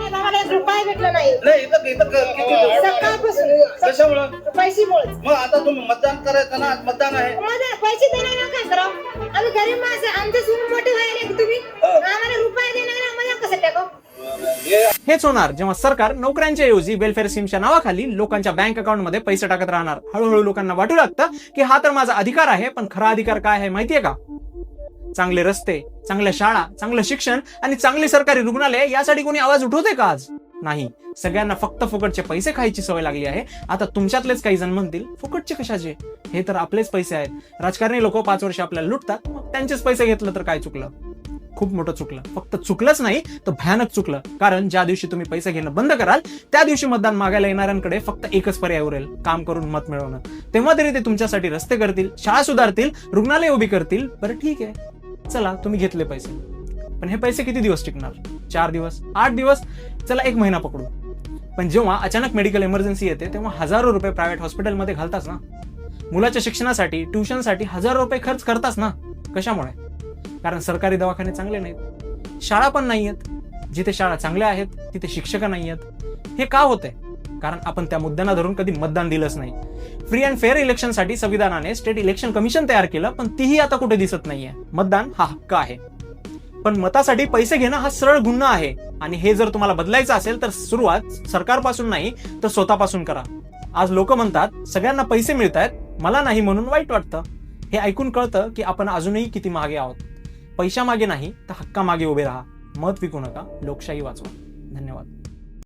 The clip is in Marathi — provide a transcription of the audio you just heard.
आम्हाला 1 रुपया भेटला नाही नाही इथं इथं किती सकाळपासून. कशामुळं? पैशामुळे. मग आता तुम्ही मतदान करायचं ना, आज मतदान आहे. पैसे देणार ना, काय करावं? आम्ही गरीब माणसं, आमचे सून मोठे व्हायला की तुम्ही आम्हाला रुपया देणार नाही, आम्हाला कसं टाकावं? हेच होणार जेव्हा सरकार नोकऱ्यांच्या ऐवजी वेलफेअर स्कीमच्या नावाखाली लोकांच्या बँक अकाउंटमध्ये पैसे टाकत राहणार. हळूहळू लोकांना वाटू लागतं की हा तर माझा अधिकार आहे, पण खरा अधिकार काय आहे माहितीये का? चांगले रस्ते, चांगल्या शाळा, चांगलं शिक्षण आणि चांगली सरकारी रुग्णालय यासाठी कोणी आवाज उठवते का आज? नाही. सगळ्यांना फक्त फुकटचे पैसे खायची सवय लागली आहे. आता तुमच्यातलेच काही जण म्हणतील फुकटचे कशाचे? हे तर आपलेच पैसे आहेत. राजकारणी लोक 5 वर्ष आपल्याला लुटतात, मग त्यांचेच पैसे घेतलं तर काय चुकलं? खूप मोठं चुकलं. फक्त चुकलंच नाही तर भयानक चुकलं. कारण ज्या दिवशी तुम्ही पैसे घेणं बंद कराल त्या दिवशी मतदान मागायला येणाऱ्यांकडे फक्त एकच पर्याय उरेल, काम करून मत मिळवणं. तेव्हा तरी ते तुमच्यासाठी रस्ते करतील, शाळा सुधारतील, रुग्णालय उभी करतील. बरं ठीक आहे, चला तुम्ही घेतले पैसे, पण हे पैसे किती दिवस टिकणार? 4 दिवस, 8 दिवस, चला 1 महिना पकडू. पण जेव्हा अचानक मेडिकल इमर्जन्सी येते तेव्हा हजारो रुपये प्रायव्हेट हॉस्पिटलमध्ये घालताच ना. मुलाच्या शिक्षणासाठी, ट्युशनसाठी हजारो रुपये खर्च करताच ना. कशामुळे? कारण सरकारी दवाखाने चांगले नाहीत, शाळा पण नाहीयेत. जिथे शाळा चांगल्या आहेत तिथे शिक्षक नाहीयेत. हे का होतंय? कारण आपण त्या मुद्द्यांना धरून कधी मतदान दिलंच नाही. फ्री अँड फेअर इलेक्शनसाठी संविधानाने स्टेट इलेक्शन कमिशन तयार केलं, पण तीही आता कुठे दिसत नाहीये. मतदान हा हक्क आहे, पण मतासाठी पैसे घेणं हा सरळ गुन्हा आहे. आणि हे जर तुम्हाला बदलायचं असेल तर सुरुवात सरकारपासून नाही तर स्वतःपासून करा. आज लोक म्हणतात सगळ्यांना पैसे मिळतायत, मला नाही म्हणून वाईट वाटतं. हे ऐकून कळतं की आपण अजूनही किती मागे आहोत. पैशामागे नाही तर हक्कामागे उभे राहा. मत विकू नका, लोकशाही वाचवा. धन्यवाद.